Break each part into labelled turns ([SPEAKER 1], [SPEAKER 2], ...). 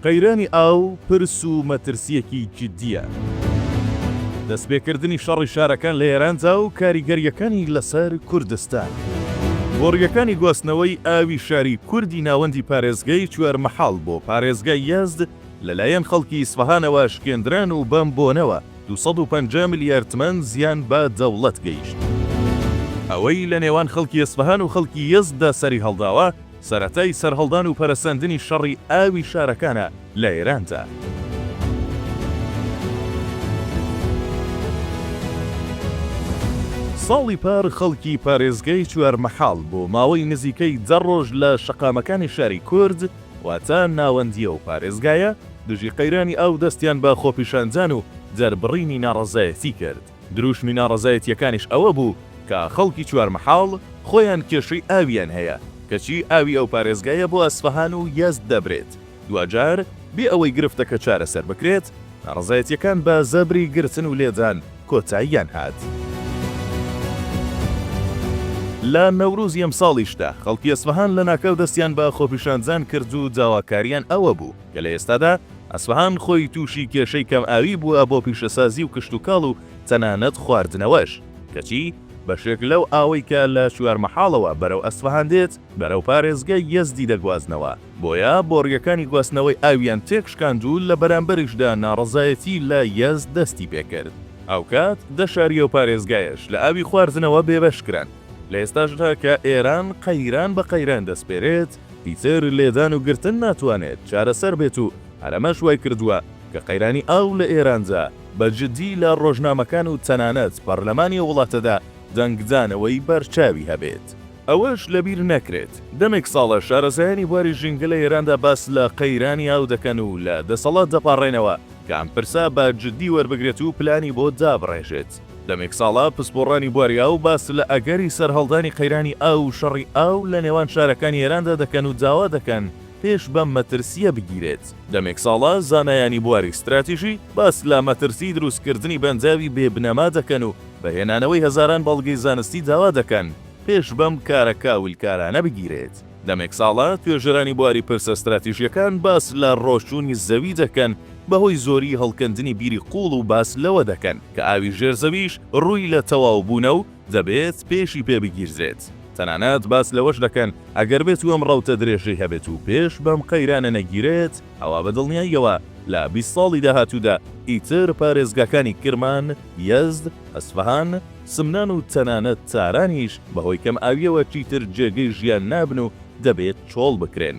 [SPEAKER 1] قەیرانی ئاو پرس و مەترسیەکی جددیە. دەستپێکردنی شەڕی شارەکان لە ئێراندا و کاریگەریەکانی لەسەر کوردستان. گۆڕیەکانی گواستنەوەی ئاوی شاری کوردی ناوەندی پارێزگای چوارمەحاڵ بۆ پارێزگای یەزد لەلایەن خەڵکی ئیسفەهانەوە شکێندران و بەمبۆنەوە 250 میلیارد تمەن زیان بە دەوڵەت گەیشت. ئەوەی لە نێوان خەڵکی ئیسفەهان و خەڵکی یەزددا سەری هەڵداوە سەرەتای سەرهەڵدان و پەرەسەندنی شەڕی ئاوی شارەکانە لە ئێراندا. ساڵی پار خەڵکی پارێزگای چوارمەحاڵ بۆ ماوەی نزیکەی 10 ڕۆژ لە شەقامەکانی شاری کورد واتە ناوەندیە و پارێزگایە دژی قەیرانی ئاو دەستیان بە خۆپیشاندان و جەربڕینی ناڕەزایەتی کرد. دروشمی ناڕەزایەتیەکانیش ئەوە بوو کە خەڵکی چوارمەحاڵ خۆیان کێشەی ئاویان هەیە کەچی ئاوی ئەو پارێزگایە بۆ ئەسفەهان و یەزد دەبرێت. دوجار بێ ئەوەی گرفتەکە چارەسەر بکرێت ناڕەزایەتیەکان بە زەبری گرتن و لێدان کۆتاییان هات. لە نەورۆزی ئەم ساڵیشدا خەڵکی ئەسفەهان لە ناکەو دەستیان بە خۆپیشاندان کرد و داواکاریان ئەوە بوو کە لە ئێستادا ئەسفەهان خۆی تووشی کێشەی کەم ئاوی بووە بۆ پیشەسازی و کشتوکاڵ و تەنانەت خواردنەوەش کەچی بەشێک لەو ئاوەی کە لە چوارمەحاڵەوە بەرەو ئەسفەهان دێت بەرەو پارێزگای یەزدی دەگوازنەوەش. بۆیە بۆڕیەکانی گواستنەوەی ئاویان تێکشکاند و لە بەرامبەریشدا ناڕەزایەتی لە یەزد دەستی پێکرد. ئەو کات دەشاریە و پارێزگایش لە ئاوی خواردنەوە بێبەشکران. لە ئێستاشدا کە ئێران قەیران بە قەیران دەسپێرێت هیچر لێدان و گرتن ناتوانێت چارەسەر بێت و هەرەمەش وای کردووە کە قەیرانی ئاو لە ئێرانجا بەجددی لە ڕۆژنامەکان و تەنانەت پەرلەمانی وڵاتەدا دەنگدانەوەی بەرچاوی هەبێت. ئەوەش لەبیر نەکرێت دەمێک ساڵە شارەزایانی بواری ژینگە لە ئێراندا باس لە قەیرانی ئاو دەکەن و لە دەسەڵات دەپاڕێنەوە کە ئەم پرسا بە جددی وەربگرێت و پلانی بۆ دابڕێژێت. دەمێک ساڵە پسپۆڕانی بواری ئاو باس لە ئەگەری سەرهەڵدانی قەیرانی ئاو و شەڕی ئاو لە نێوان شارەکانی ئێراندا دەکەن و داوا دەکەن پێش بەم مەترسیە بگیرێت. دەمێک ساڵە زانایانی بواری استراتیژی باس لە مەترسی دروستکردنی بەنجاوی بێبنەما دەکەن و بەهێنانەوەی هەزاران بەڵگەی زانستی داوا دەکەن پێش بەم کارە کاولکارانە بگیرێت. دەمێک ساڵە توێژەرانی بواری پرسە استراتیژیەکان باس لە ڕۆشتوونی زەوی دەکەن بەهۆی زۆری هەڵکەندنی بیری قوڵ و باس لەوە دەکەن کە ئاوی ژێرزەویش ڕووی لە تەواو بوونە و دەبێت پێشی پێ بگیرزێت. تەنانەت باس لەوەش دەکەن ئەگەر بێت و ئەم ڕەوتە درێژەی هەبێت و پێش بەم قەیرانە نەگیرێت ئەوە بەدڵنیاییەوە لە 20 ساڵی داهاتوودا ئیتر پارێزگاکانی کرمان، یەزد، ئەسفەهان، سمنان و تەنانەت تارانیش بەهۆی کەم ئاویەوە چیتر جێگەی ژیان نابن و دەبێت چۆڵ بکرێن.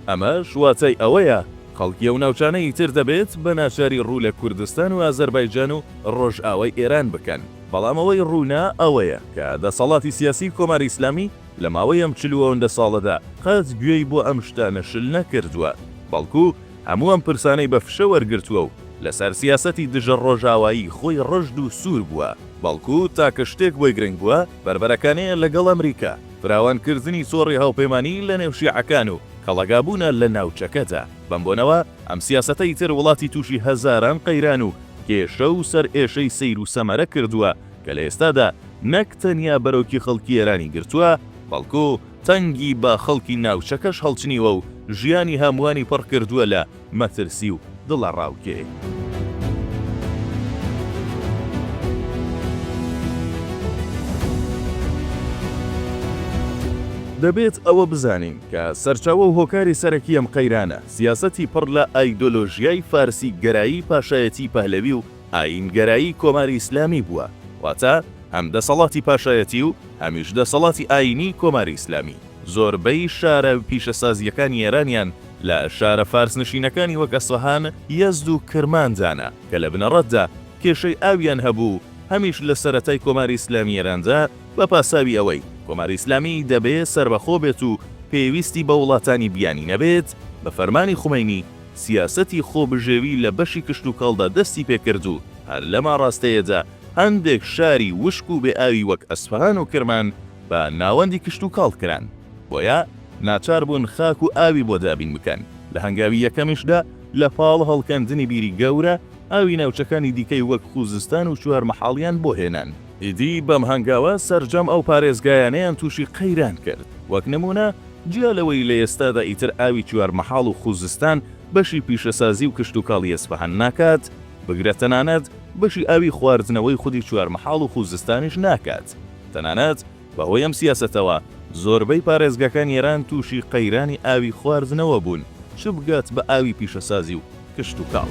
[SPEAKER 1] ئەمەش واتای ئەوەیە خەڵکی ئەو ناوچانەی تر دەبێت بە ناچاری ڕوو لە کوردستان و ئازەربایجان و ڕۆژئاوای ئێران بکەن. بەڵام ئەوەی ڕوونا ئەوەیە کە دەسەڵاتی سیاسی کۆماری ئیسلامی لە ماوەی ئەم 40 ساڵەدا قەت گوێی بۆ ئەم شتانە شل نەکردووە، بەڵکو هەموو ئەم پرسانەی بە فشە وەرگرتووە و لەسەر سیاسەتی دژە ڕۆژاوایی خۆی ڕژد و سوور بووە، بەڵکو تاکە شتێک بۆی گرنگ بووە بربەرەکانەیە لەگەڵ ئەمریکا فراوانکردنی سۆڕی هاوپەیمانی لە نێو شیعەکان و کەڵەگابوونە لە ناوچەکەدا. بەمبۆنەوە ئەم سیاسەتەی تر وڵاتی تووشی هەزاران قەیران و کێشە و سەر ئێشەی سیر و سەمەرە کردووە کە لە ئێستادا نەک تەنیا بەرەوکی خەڵکی ئێرانی گرتووە بەڵکو تەنگی بە خەڵکی ناوچەکەش هەڵچنیوە و ژیانی هەمووانی پڕ کردووە لە مەترسی و دڵە ڕاوکێ. دەبێت ئەوە بزانین کە سەرچاوە و هۆکاری سەرەکی ئەم قەیرانە سیاسەتی پڕ لە ئایدۆلۆژیای فارسی گەرایی پاشایەتی پەهلەوی و ئاینگەرایی کۆماری ئیسلامی بووە، واتە هەم دەسەڵاتی پاشایەتی و هەمیش دەسەڵاتی ئاینی کۆماری ئیسلامی. زۆربەی شارە پیشەسازیەکانی ئێرانیان لە شارە فارسنشینەکانی وەک ئەسفەهان، یەزد و کرماندانە کە لە بنەڕەتدا کێشەی ئاویان هەبوو هەمیش لە سەرەتای کۆماری ئیسلامی ئێراندا بە پاساوی ئەوەی کۆماری ئیسلامی دەبێت سربەخۆ بێت و پێویستی بە وڵاتانی بیانی نەبێت، بە فەرمانی خومەینی سیاسەتی خۆبژێوی لە بەشی کشتوکاڵدا دەستی پێکرد و هەر لەما ڕاستەیەدا هەندێک شاری وشک و بێ ئاوی وەک ئەسفەهان و کرمان بە ناوەندی کشتوکاڵ کران، بۆیە ناچار بوون خاک و ئاوی بۆ دابین بکەن. لە هەنگاوی یەکەمیشدا لە پاڵ هەڵکەندنی بیری گەورە ئاوی ناوچەکانی دیکەی وەک خوزستان و چوارمەحاڵیان بۆ هێنان. ئیدی بەم هەنگاوە سەرجەم ئەو پارێزگایانەیان تووشی قەیران کرد. وەک نمونە جیا لەوەی لە ئێستادا ئیتر ئاوی چوارمەحاڵ و خوزستان بەشی پیشەسازی و کشتتوکاڵی ئەسفەهان ناکات، بگرێت تەنانەت بەشی ئاوی خواردنەوەی خودی چوارمەحاڵ و خوزستانیش ناکات. تەنانەت بەهۆی ئەم سیاسەتەوە زۆربەی پارێزگاکان ئێران تووشی قەیرانی ئاوی خواردنەوە بوون، چ بگات بە ئاوی پیشەسازی و کشتتوکاڵ.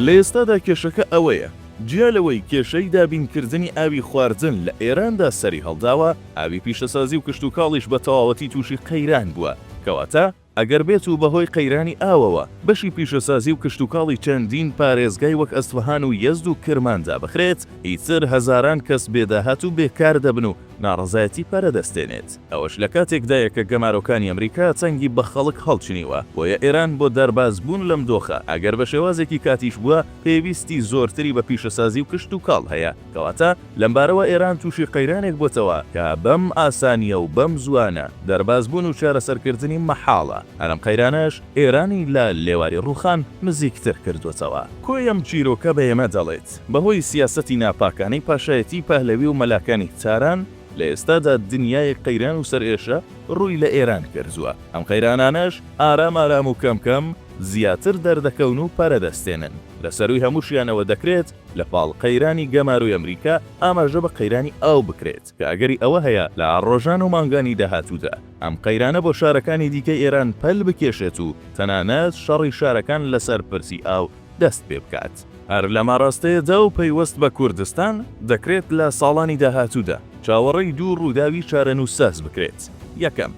[SPEAKER 1] لە ئێستادا کێشەکە ئەوەیە، جیا لەوەی کێشەی دابینکردنی ئاوی خواردن لە ئێراندا سەری هەڵداوە، ئاوی پیشەسازی و کشتتوکاڵیش بە تەواوەتی تووشی قەیران بووە، کەواتە ئەگەر بێت و بەهۆی قەیرانی ئاوەوە بەشی پیشەسازی و کشتتوکاڵی چەندین پارێزگای وەک ئەسفەهان و یەزد و کرماندا بخرێت، ئیتر هەزاران کەس بێداهات و بێکار دەبن و ناڕەزایەتی پەرەدەستێنێت. ئەوەش لە کاتێکدایە کە گەمارۆکانی ئەمریکا چەنگی بە خەڵک هەڵچنیوە، بۆیە ئێران بۆ دەربازبوون لەم دۆخە ئەگەر بە شێوازێکی کاتیش بووە پێویستی زۆرتری بە پیشەسازی و کشتتوکاڵ هەیە، کەواتە لەمبارەوە ئێران تووشی قەیرانێک بۆتەوە کە بەم ئاسانیە و بەم زوانە دەربازبوون و چارەسەرکردنی مەحاڵە. ئەم قەیرانەش ئێرانی لە لێواری ڕووخان نزیکتر کردوێتەوە. کۆی ئەم چیرۆکە بە ئێمە دەڵێت بەهۆی سیاسەتی ناپاکانەی پاشایەتی پەهلەوی و مەلاکانی تاران لە ئێستادا دنیای قەیران و سەرئێشە ڕووی لە ئێران کردووە. ئەم قەیرانانەش ئارام و کەم زیاتر دەردەکەون و پەرەدەستێنن. لە سەروی هەمووشیانەوە دەکرێت لە پاڵ قەیرانی گەماروی ئەمریکا ئاماژە بە قەیرانی ئاو بکرێت کە ئەگەری ئەوە هەیە لە ڕۆژان و مانگانی داهاتوودا ئەم قەیرانە بۆ شارەکانی دیکەی ئێران پەل بکێشێت و تەنانەت شەڕی شارەکان لەسەر پرسی ئاو دەست پێ بکات. هەر لە ماڕاستەیەدا و پەیوەست بە کوردستان دەکرێت لە ساڵانی داهاتوودا چاوەڕێی دوو ڕووداوی چارەنووساز بکرێت. یەکەم،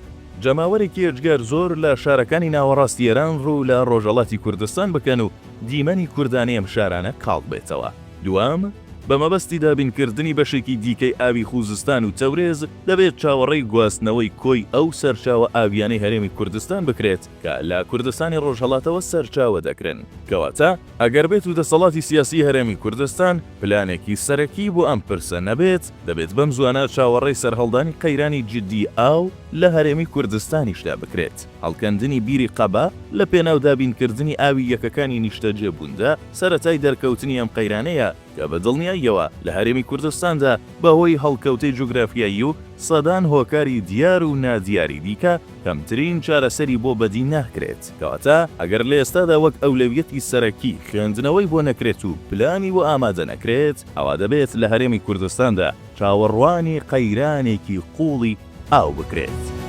[SPEAKER 1] جەماوەرێکی ئەجگار زۆر لە شارەکانی ناوەڕاستی ئێران ڕوو لە ڕۆژهەڵاتی کوردستان بکەن و دیمەنی کوردانی ئەم شارانە کاڵ بێتەوە. دوام، بە مەبەستی دابینکردنی بەشێکی دیکەی ئاوی خوزستان و تەورێز دەبێت چاوەڕێی گواستنەوەی کۆی ئەو سەرچاوە ئاویانەی هەرێمی کوردستان بکرێت کە لە کوردستانی ڕۆژهەڵاتەوە سەرچاوە دەکرێن. کەواتە ئەگەر بێت و دەسەڵاتی سیاسی هەرێمی کوردستان پلانێکی سەرەکی بۆ ئەم پرسە نەبێت، دەبێت بەم زوانە چاوەڕێی سەرهەڵدانی قەیرانی جددی ئاو لە هەرێمی کوردستانیشدا بکرێت. هەڵکەندنی بیری قەبا لە پێناو دابینکردنی ئاوی یەکەکانی نیشتەجێبووندا سەرەتای دەرکەوتنی ئەم قەیرانەیە کە بە دڵنیاییەوە لە هەرێمی کوردستاندا بەهۆی هەڵکەوتەی جوگرافیایی و سەدان هۆکاری دیار و نادیاری دیکە کەمترین چارەسەری بۆ بەدی ناکرێت. کەواتە ئەگەر لە ئێستادا وەک ئەولەویەتی سەرەکی خوێندنەوەی بۆ نەکرێت و پلانی بۆ ئامادە نەکرێت، ئەوا دەبێت لە هەرێمی کوردستاندا چاوەڕوانی قەیرانێکی قوڵی ئاو بکرێت.